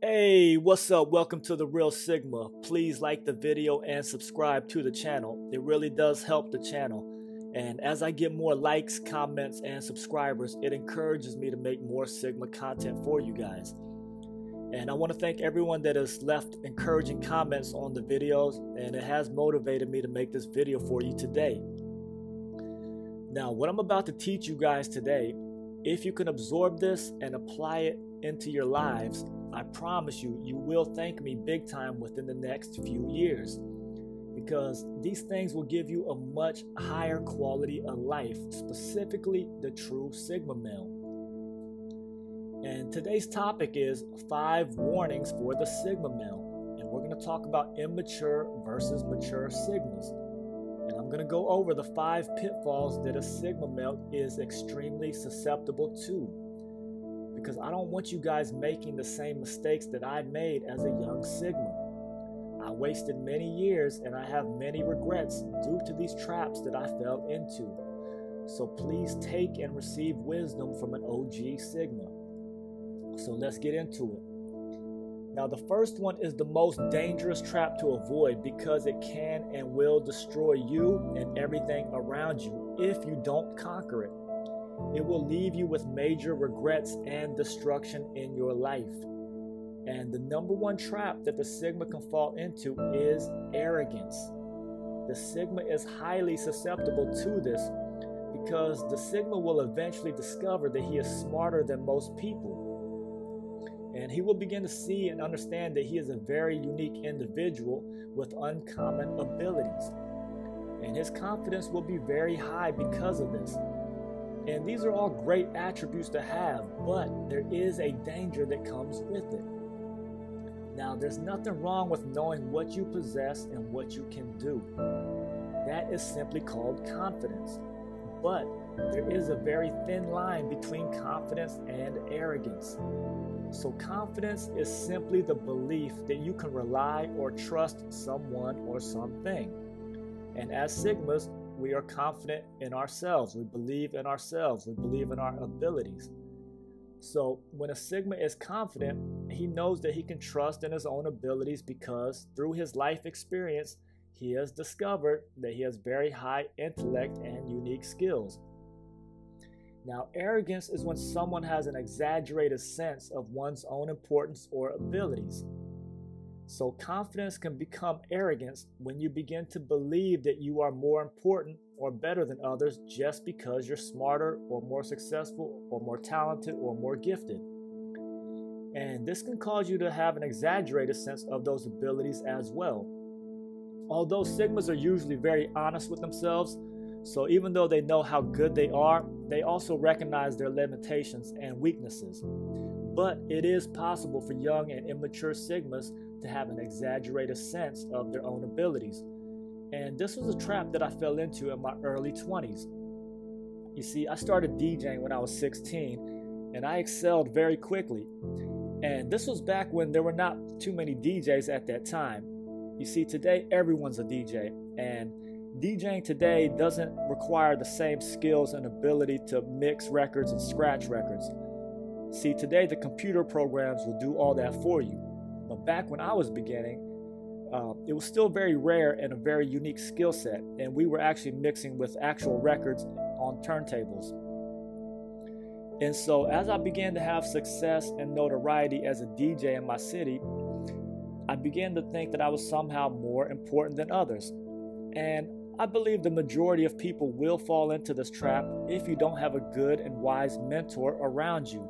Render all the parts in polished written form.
Hey, what's up? Welcome to The Real Sigma. Please like the video and subscribe to the channel. It really does help the channel. And as I get more likes, comments, and subscribers, it encourages me to make more Sigma content for you guys. And I want to thank everyone that has left encouraging comments on the videos, and it has motivated me to make this video for you today. Now, what I'm about to teach you guys today, if you can absorb this and apply it into your lives, I promise you, you will thank me big time within the next few years, because these things will give you a much higher quality of life, specifically the true Sigma male. And today's topic is 5 warnings for the Sigma male, and we're going to talk about immature versus mature Sigmas. And I'm going to go over the 5 pitfalls that a Sigma male is extremely susceptible to, because I don't want you guys making the same mistakes that I made as a young Sigma. I wasted many years and I have many regrets due to these traps that I fell into. So please take and receive wisdom from an OG Sigma. So let's get into it. Now, the first one is the most dangerous trap to avoid, because it can and will destroy you and everything around you if you don't conquer it. It will leave you with major regrets and destruction in your life. And the number one trap that the Sigma can fall into is arrogance. The Sigma is highly susceptible to this, because the Sigma will eventually discover that he is smarter than most people. And he will begin to see and understand that he is a very unique individual with uncommon abilities. And his confidence will be very high because of this. And these are all great attributes to have, but there is a danger that comes with it. Now, there's nothing wrong with knowing what you possess and what you can do. That is simply called confidence. But there is a very thin line between confidence and arrogance. So confidence is simply the belief that you can rely or trust someone or something. And as Sigmas, we are confident in ourselves. We believe in ourselves. We believe in our abilities. So when a Sigma is confident, he knows that he can trust in his own abilities, because through his life experience, he has discovered that he has very high intellect and unique skills. Now, arrogance is when someone has an exaggerated sense of one's own importance or abilities. So confidence can become arrogance when you begin to believe that you are more important or better than others just because you're smarter or more successful or more talented or more gifted. And this can cause you to have an exaggerated sense of those abilities as well. Although Sigmas are usually very honest with themselves, so even though they know how good they are, they also recognize their limitations and weaknesses. But it is possible for young and immature Sigmas to have an exaggerated sense of their own abilities. And this was a trap that I fell into in my early 20s. You see, I started DJing when I was 16, and I excelled very quickly. And this was back when there were not too many DJs at that time. You see, today everyone's a DJ, and DJing today doesn't require the same skills and ability to mix records and scratch records. See, today the computer programs will do all that for you. But back when I was beginning, it was still very rare and a very unique skill set, and we were actually mixing with actual records on turntables. And so as I began to have success and notoriety as a DJ in my city, I began to think that I was somehow more important than others. And I believe the majority of people will fall into this trap if you don't have a good and wise mentor around you.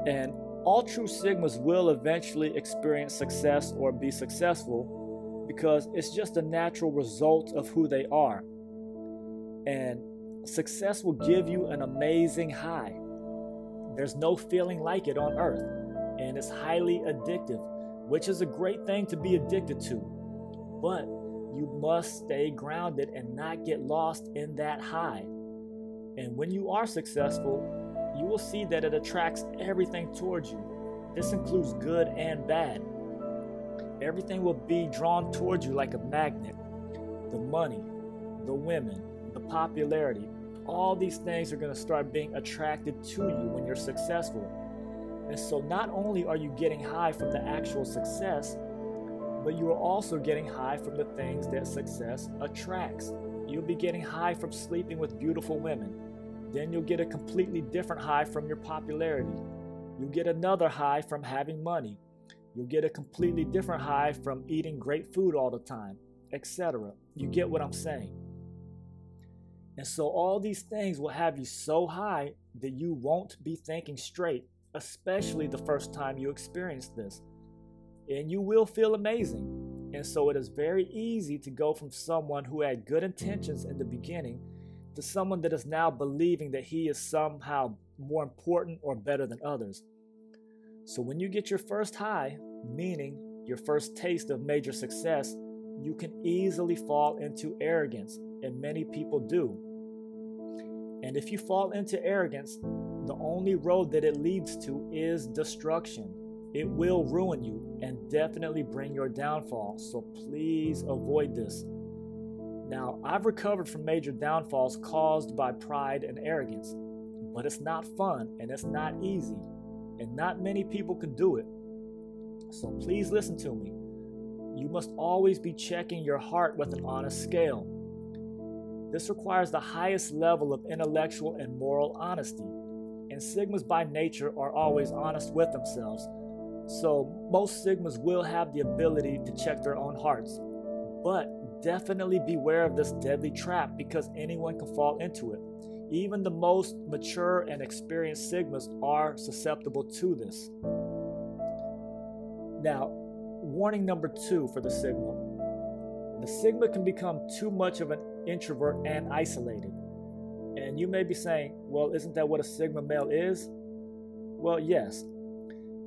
And all true Sigmas will eventually experience success or be successful, because it's just a natural result of who they are. And success will give you an amazing high. There's no feeling like it on earth, and it's highly addictive, which is a great thing to be addicted to. But you must stay grounded and not get lost in that high. And when you are successful, you will see that it attracts everything towards you. This includes good and bad. Everything will be drawn towards you like a magnet. The money, the women, the popularity, all these things are going to start being attracted to you when you're successful. And so not only are you getting high from the actual success, but you are also getting high from the things that success attracts. You'll be getting high from sleeping with beautiful women. Then you'll get a completely different high from your popularity. You'll get another high from having money. You'll get a completely different high from eating great food all the time, etc. You get what I'm saying? And so all these things will have you so high that you won't be thinking straight, especially the first time you experience this. And you will feel amazing. And so it is very easy to go from someone who had good intentions in the beginning to someone that is now believing that he is somehow more important or better than others. So when you get your first high, meaning your first taste of major success, you can easily fall into arrogance, and many people do. And if you fall into arrogance, the only road that it leads to is destruction. It will ruin you and definitely bring your downfall, so please avoid this. Now, I've recovered from major downfalls caused by pride and arrogance, but it's not fun and it's not easy, and not many people can do it. So please listen to me. You must always be checking your heart with an honest scale. This requires the highest level of intellectual and moral honesty, and Sigmas by nature are always honest with themselves. So most Sigmas will have the ability to check their own hearts, but definitely beware of this deadly trap because anyone can fall into it. Even the most mature and experienced Sigmas are susceptible to this. Now, warning number 2 for the Sigma. The Sigma can become too much of an introvert and isolated. And you may be saying, well, isn't that what a Sigma male is? Well, yes.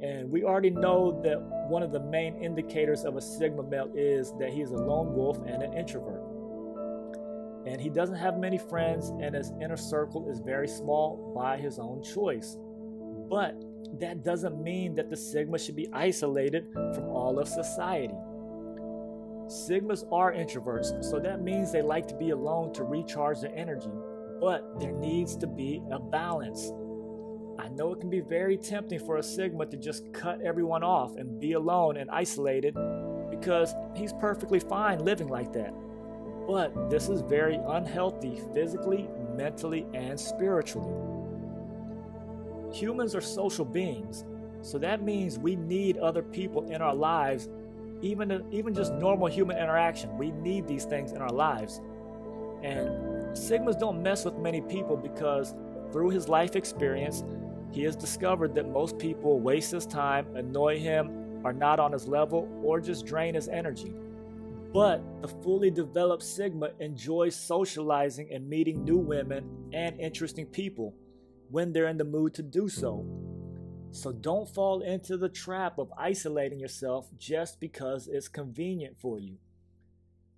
And we already know that one of the main indicators of a Sigma male is that he is a lone wolf and an introvert. And he doesn't have many friends, and his inner circle is very small by his own choice. But that doesn't mean that the Sigma should be isolated from all of society. Sigmas are introverts, so that means they like to be alone to recharge their energy, but there needs to be a balance. I know it can be very tempting for a Sigma to just cut everyone off and be alone and isolated because he's perfectly fine living like that. But this is very unhealthy physically, mentally, and spiritually. Humans are social beings, so that means we need other people in our lives, even just normal human interaction. We need these things in our lives. And Sigmas don't mess with many people because through his life experience, he has discovered that most people waste his time, annoy him, are not on his level, or just drain his energy. But the fully developed Sigma enjoys socializing and meeting new women and interesting people when they're in the mood to do so. So don't fall into the trap of isolating yourself just because it's convenient for you.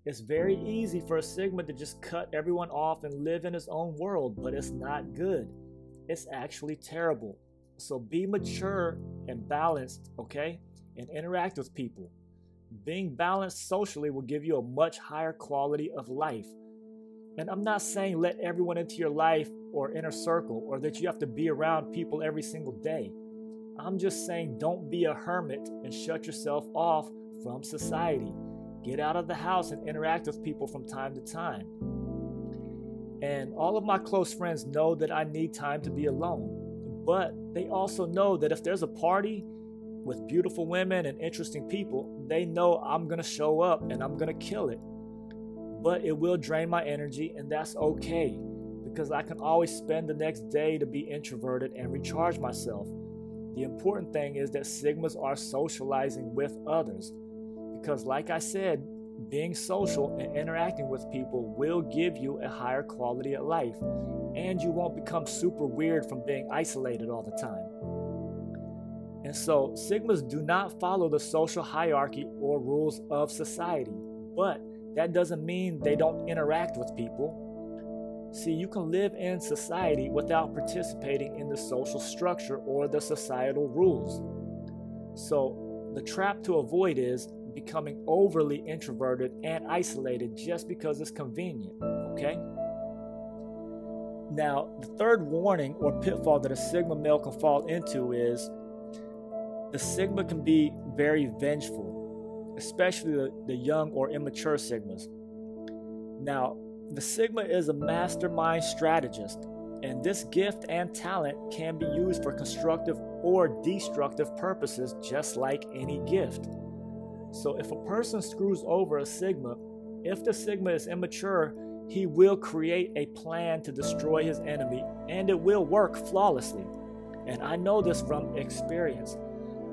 It's very easy for a Sigma to just cut everyone off and live in his own world, but it's not good. It's actually terrible. So be mature and balanced, okay? And interact with people. Being balanced socially will give you a much higher quality of life. And I'm not saying let everyone into your life or inner circle, or that you have to be around people every single day. I'm just saying don't be a hermit and shut yourself off from society. Get out of the house and interact with people from time to time. And all of my close friends know that I need time to be alone. But they also know that if there's a party with beautiful women and interesting people, they know I'm going to show up and I'm going to kill it. But it will drain my energy, and that's okay, because I can always spend the next day to be introverted and recharge myself. The important thing is that Sigmas are socializing with others, because like I said, being social and interacting with people will give you a higher quality of life, and you won't become super weird from being isolated all the time. And so Sigmas do not follow the social hierarchy or rules of society, but that doesn't mean they don't interact with people. See, you can live in society without participating in the social structure or the societal rules. So the trap to avoid is becoming overly introverted and isolated just because it's convenient, okay? Now, the third warning or pitfall that a Sigma male can fall into is The Sigma can be very vengeful, especially the young or immature Sigmas. Now, the Sigma is a mastermind strategist, and this gift and talent can be used for constructive or destructive purposes, just like any gift. So if a person screws over a Sigma, if the Sigma is immature, he will create a plan to destroy his enemy, and it will work flawlessly. And I know this from experience.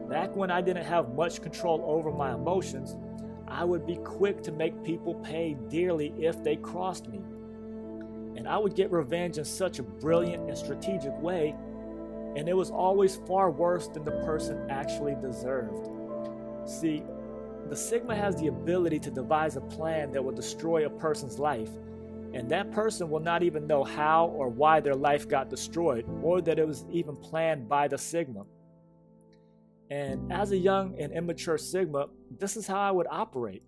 Back when I didn't have much control over my emotions, I would be quick to make people pay dearly if they crossed me. And I would get revenge in such a brilliant and strategic way, and it was always far worse than the person actually deserved. See, the Sigma has the ability to devise a plan that will destroy a person's life, and that person will not even know how or why their life got destroyed, or that it was even planned by the Sigma. And as a young and immature Sigma, this is how I would operate.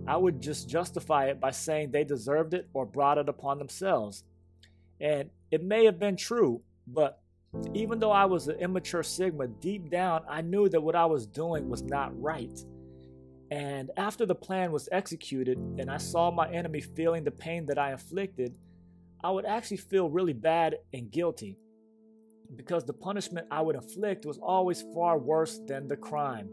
I would just justify it by saying they deserved it or brought it upon themselves. And it may have been true, but even though I was an immature Sigma, deep down I knew that what I was doing was not right. And after the plan was executed and I saw my enemy feeling the pain that I inflicted, I would actually feel really bad and guilty, because the punishment I would inflict was always far worse than the crime.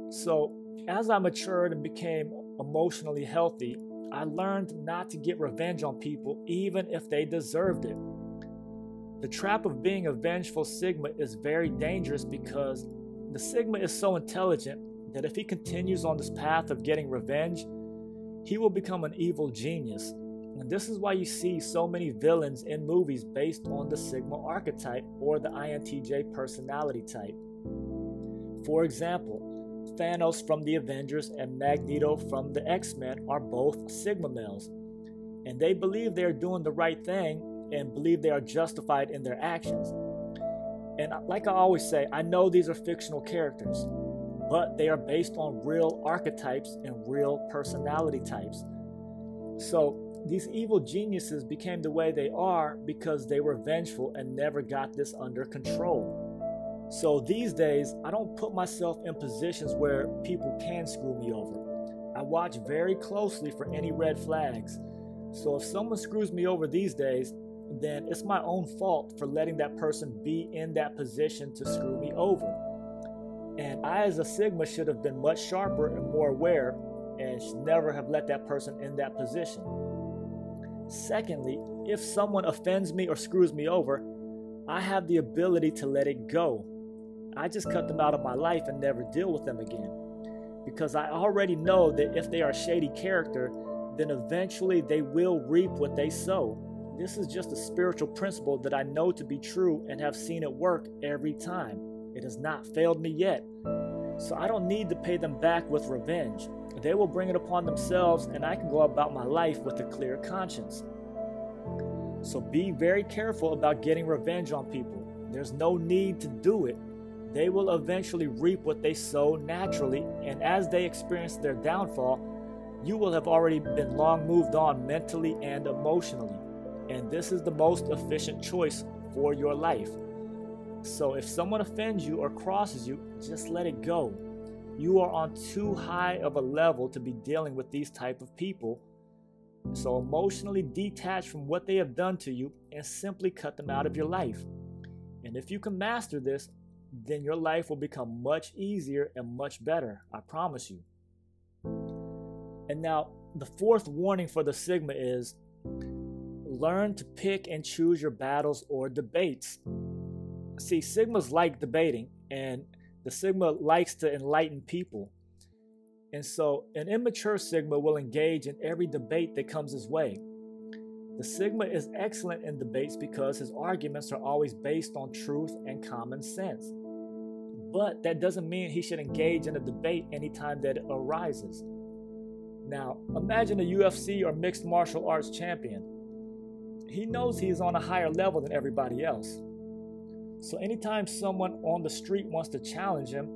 So as I matured and became emotionally healthy, I learned not to get revenge on people even if they deserved it. The trap of being a vengeful Sigma is very dangerous, because the Sigma is so intelligent that if he continues on this path of getting revenge, he will become an evil genius. And this is why you see so many villains in movies based on the Sigma archetype or the INTJ personality type. For example, Thanos from the Avengers and Magneto from the X-Men are both Sigma males, and they believe they are doing the right thing and believe they are justified in their actions. And like I always say, I know these are fictional characters, but they are based on real archetypes and real personality types. So these evil geniuses became the way they are because they were vengeful and never got this under control. So these days, I don't put myself in positions where people can screw me over. I watch very closely for any red flags. So if someone screws me over these days, then it's my own fault for letting that person be in that position to screw me over. And I as a Sigma should have been much sharper and more aware, and should never have let that person in that position. Secondly, if someone offends me or screws me over, I have the ability to let it go. I just cut them out of my life and never deal with them again, because I already know that if they are a shady character, then eventually they will reap what they sow. This is just a spiritual principle that I know to be true and have seen it work every time. It has not failed me yet. So I don't need to pay them back with revenge. They will bring it upon themselves, and I can go about my life with a clear conscience. So be very careful about getting revenge on people. There's no need to do it. They will eventually reap what they sow naturally, and as they experience their downfall, you will have already been long moved on mentally and emotionally. And this is the most efficient choice for your life. So if someone offends you or crosses you, just let it go. You are on too high of a level to be dealing with these type of people. So emotionally detach from what they have done to you and simply cut them out of your life. And if you can master this, then your life will become much easier and much better. I promise you. And now, the fourth warning for the Sigma is learn to pick and choose your battles or debates. See, Sigmas like debating, and the Sigma likes to enlighten people. And so an immature Sigma will engage in every debate that comes his way. The Sigma is excellent in debates because his arguments are always based on truth and common sense. But that doesn't mean he should engage in a debate anytime that it arises. Now, imagine a UFC or mixed martial arts champion. He knows he is on a higher level than everybody else. So anytime someone on the street wants to challenge him,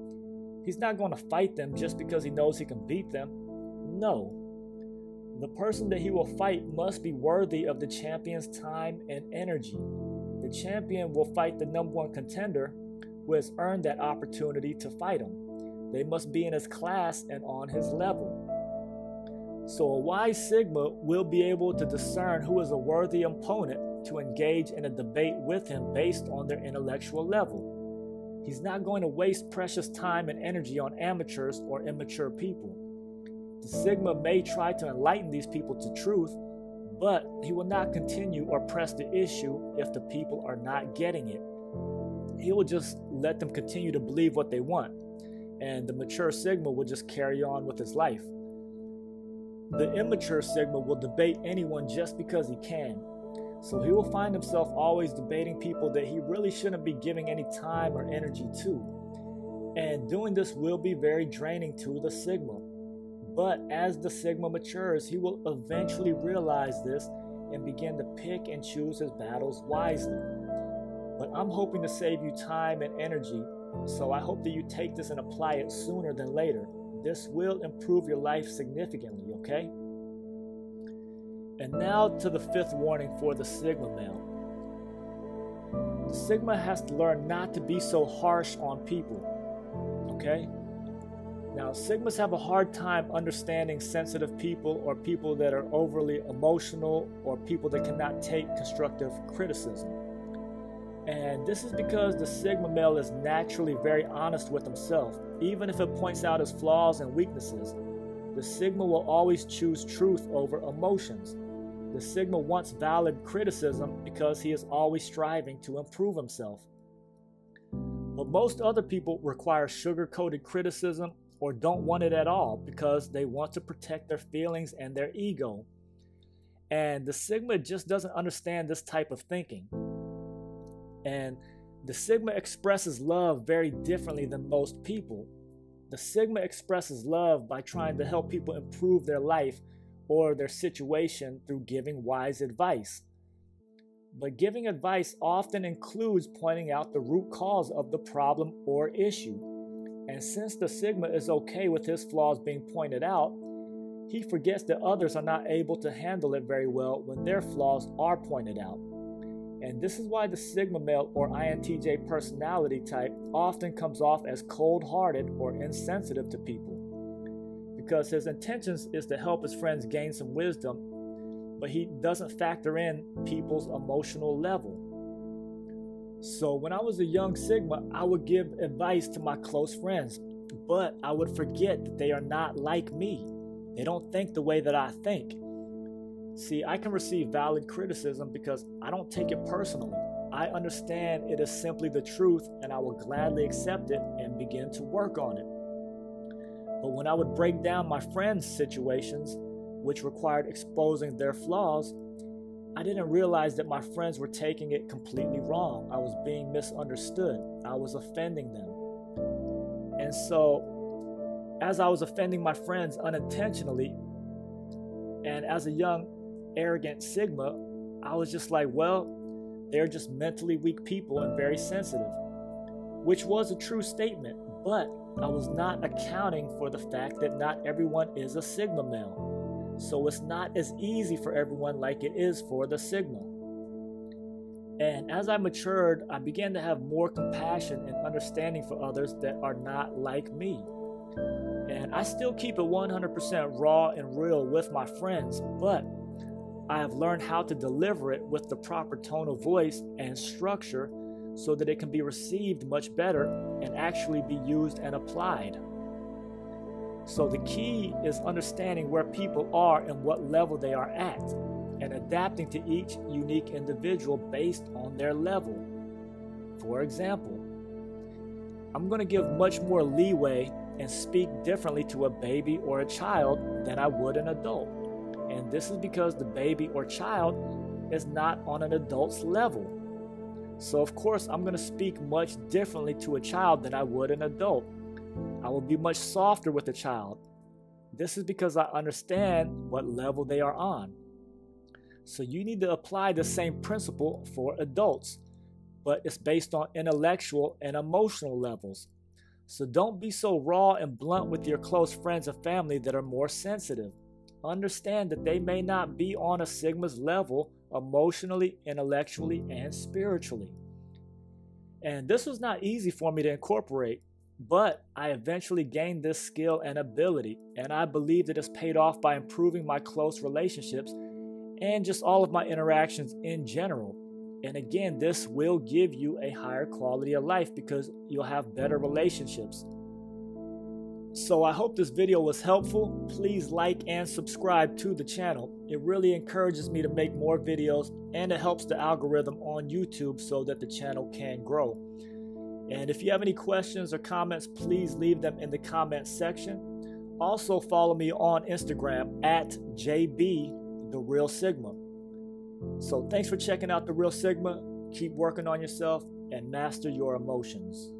he's not going to fight them just because he knows he can beat them. No. The person that he will fight must be worthy of the champion's time and energy. The champion will fight the number one contender, who has earned that opportunity to fight him. They must be in his class and on his level. So a wise Sigma will be able to discern who is a worthy opponent to engage in a debate with him based on their intellectual level. He's not going to waste precious time and energy on amateurs or immature people. The Sigma may try to enlighten these people to truth, but he will not continue or press the issue if the people are not getting it. He will just let them continue to believe what they want, and the mature Sigma will just carry on with his life. The immature Sigma will debate anyone just because he can, so he will find himself always debating people that he really shouldn't be giving any time or energy to. And doing this will be very draining to the Sigma. But as the Sigma matures, he will eventually realize this and begin to pick and choose his battles wisely. But I'm hoping to save you time and energy, so I hope that you take this and apply it sooner than later. This will improve your life significantly, okay? And now to the fifth warning for the Sigma male. The Sigma has to learn not to be so harsh on people, okay? Now, Sigmas have a hard time understanding sensitive people or people that are overly emotional or people that cannot take constructive criticism. And this is because the Sigma male is naturally very honest with himself. Even if it points out his flaws and weaknesses, the Sigma will always choose truth over emotions. The Sigma wants valid criticism because he is always striving to improve himself. But most other people require sugar-coated criticism or don't want it at all because they want to protect their feelings and their ego. And the Sigma just doesn't understand this type of thinking. And the Sigma expresses love very differently than most people. The Sigma expresses love by trying to help people improve their life or their situation through giving wise advice. But giving advice often includes pointing out the root cause of the problem or issue. And since the Sigma is okay with his flaws being pointed out, he forgets that others are not able to handle it very well when their flaws are pointed out. And this is why the Sigma male or INTJ personality type often comes off as cold-hearted or insensitive to people. Because his intentions is to help his friends gain some wisdom, but he doesn't factor in people's emotional level. So when I was a young Sigma, I would give advice to my close friends, but I would forget that they are not like me. They don't think the way that I think. See, I can receive valid criticism because I don't take it personally. I understand it is simply the truth, and I will gladly accept it and begin to work on it. But when I would break down my friends' situations, which required exposing their flaws, I didn't realize that my friends were taking it completely wrong. I was being misunderstood. I was offending them. And so, as I was offending my friends unintentionally, and as a young, arrogant Sigma, I was just like, well, they're just mentally weak people and very sensitive, which was a true statement, but I was not accounting for the fact that not everyone is a Sigma male. So it's not as easy for everyone like it is for the Sigma. And as I matured, I began to have more compassion and understanding for others that are not like me. And I still keep it 100% raw and real with my friends, but I have learned how to deliver it with the proper tone of voice and structure so that it can be received much better and actually be used and applied. So the key is understanding where people are and what level they are at, and adapting to each unique individual based on their level. For example, I'm going to give much more leeway and speak differently to a baby or a child than I would an adult. And this is because the baby or child is not on an adult's level. So of course, I'm going to speak much differently to a child than I would an adult. I will be much softer with a child. This is because I understand what level they are on. So you need to apply the same principle for adults, but it's based on intellectual and emotional levels. So don't be so raw and blunt with your close friends and family that are more sensitive. Understand that they may not be on a Sigma's level emotionally, intellectually, and spiritually. And this was not easy for me to incorporate, but I eventually gained this skill and ability, and I believe that it's paid off by improving my close relationships and just all of my interactions in general. And again, this will give you a higher quality of life because you'll have better relationships. So I hope this video was helpful. Please like and subscribe to the channel. It really encourages me to make more videos, and it helps the algorithm on YouTube so that the channel can grow. And if you have any questions or comments, please leave them in the comment section. Also follow me on Instagram at JB_TheRealSigma. So thanks for checking out The Real Sigma. Keep working on yourself and master your emotions.